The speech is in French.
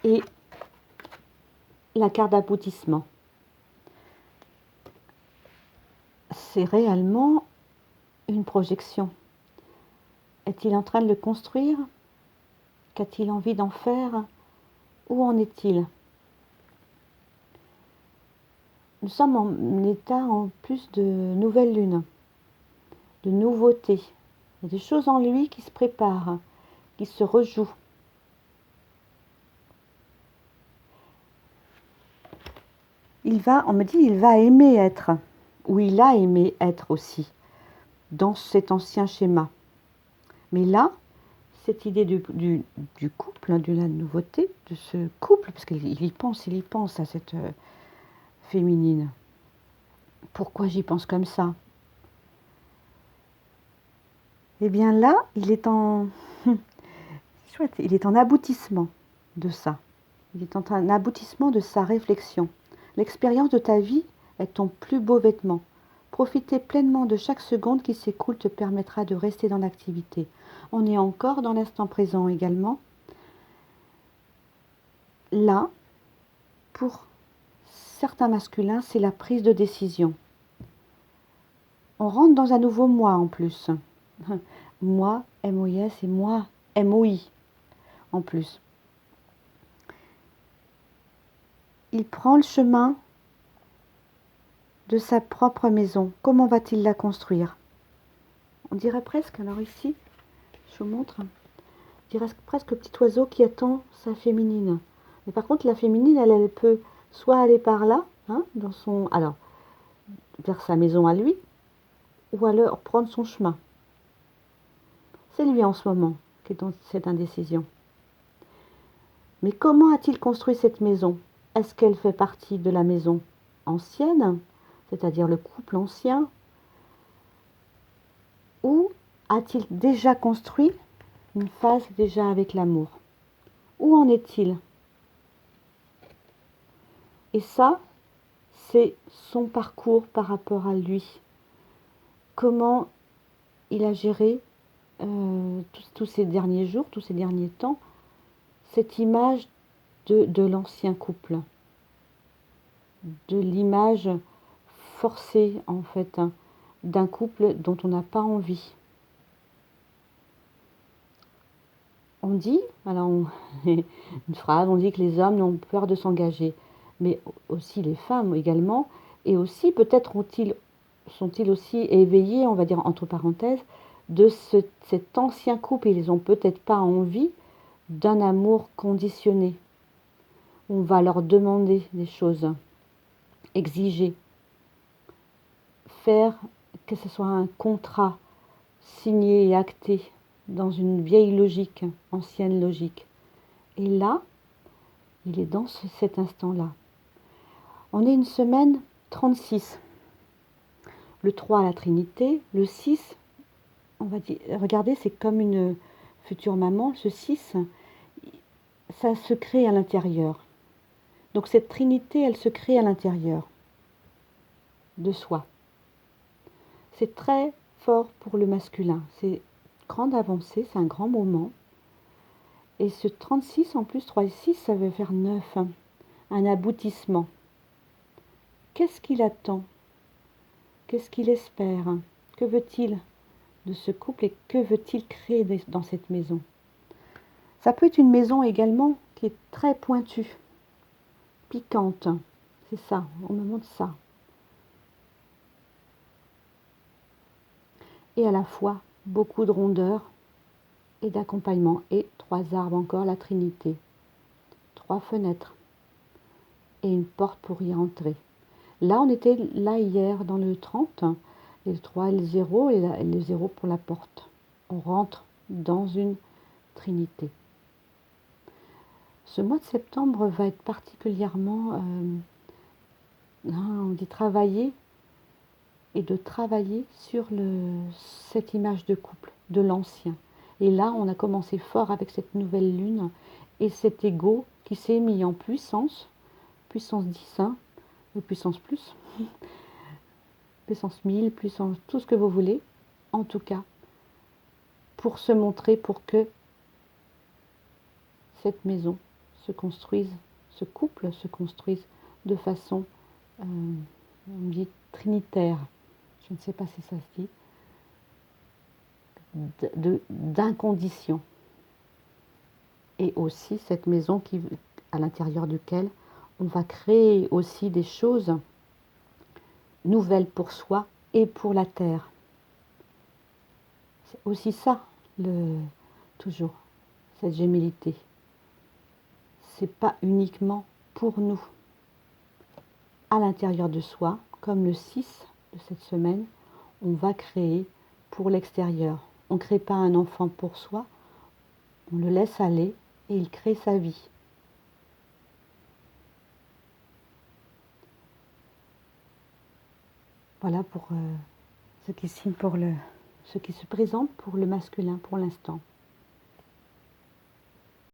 Et la carte d'aboutissement. C'est réellement une projection. Est-il en train de le construire? Qu'a-t-il envie d'en faire? Où en est-il? Nous sommes en état en plus de nouvelle lune, de nouveautés. Il y a des choses en lui qui se préparent, qui se rejouent. On me dit, il va aimer être, ou il a aimé être aussi, dans cet ancien schéma. Mais là, cette idée du couple, de la nouveauté, de ce couple, parce qu'il y pense à cette féminine. Pourquoi j'y pense comme ça? Eh bien là, il est en chouette, il est en aboutissement de ça. Il est en aboutissement de sa réflexion. L'expérience de ta vie est ton plus beau vêtement. Profiter pleinement de chaque seconde qui s'écoule te permettra de rester dans l'activité. On est encore dans l'instant présent également. Là, pour certains masculins, c'est la prise de décision. On rentre dans un nouveau moi en plus. Moi, M-O-I-S, et moi, M-O-I en plus. Il prend le chemin de sa propre maison. Comment va-t-il la construire? On dirait presque, alors ici, je vous montre, on dirait presque le petit oiseau qui attend sa féminine. Mais par contre, la féminine, elle peut soit aller par là, hein, alors, vers sa maison à lui, ou alors prendre son chemin. C'est lui en ce moment qui est dans cette indécision. Mais comment a-t-il construit cette maison? Est-ce qu'elle fait partie de la maison ancienne, c'est-à-dire le couple ancien, ou a-t-il déjà construit une phase déjà avec l'amour? Où en est-il? Et ça, c'est son parcours par rapport à lui. Comment il a géré tous ces derniers jours, tous ces derniers temps, cette image de l'ancien couple, de l'image forcée en fait, hein, d'un couple dont on n'a pas envie. On dit, une phrase, on dit que les hommes n'ont peur de s'engager, mais aussi les femmes également, et aussi peut-être sont-ils aussi éveillés, on va dire entre parenthèses, de cet ancien couple. Ils n'ont peut-être pas envie d'un amour conditionné. On va leur demander des choses, exiger, faire que ce soit un contrat signé et acté dans une vieille logique, ancienne logique. Et là, il est dans cet instant-là. On est une semaine 36. Le 3 à la Trinité, le 6, on va dire, regardez, c'est comme une future maman. Ce 6, ça se crée à l'intérieur. Donc cette Trinité, elle se crée à l'intérieur de soi. C'est très fort pour le masculin. C'est grande avancée, c'est un grand moment. Et ce 36, en plus, 3 et 6, ça veut faire 9, hein, un aboutissement. Qu'est-ce qu'il attend? Qu'est-ce qu'il espère? Que veut-il de ce couple et que veut-il créer dans cette maison? Ça peut être une maison également qui est très pointue, piquante. C'est ça, on me montre ça. Et à la fois beaucoup de rondeur et d'accompagnement. Et 3 arbres encore, la Trinité. 3 fenêtres et une porte pour y entrer. Là, on était là hier dans le 30, et le 3 et le 0, et le 0 pour la porte. On rentre dans une Trinité. Ce mois de septembre va être particulièrement, on dit travailler, et de travailler sur cette image de couple, de l'ancien. Et là, on a commencé fort avec cette nouvelle lune, et cet ego qui s'est mis en puissance 10, hein, ou puissance plus, puissance 1000, puissance tout ce que vous voulez, en tout cas, pour se montrer, pour que cette maison se construisent, ce couple se construise de façon, on dit trinitaire, je ne sais pas si ça se dit, d'incondition. Et aussi cette maison à l'intérieur duquel on va créer aussi des choses nouvelles pour soi et pour la terre. C'est aussi ça, toujours, cette gémellité. C'est pas uniquement pour nous. À l'intérieur de soi, comme le 6 de cette semaine, on va créer pour l'extérieur. On ne crée pas un enfant pour soi, on le laisse aller et il crée sa vie. Voilà pour ce qui signe ce qui se présente pour le masculin pour l'instant.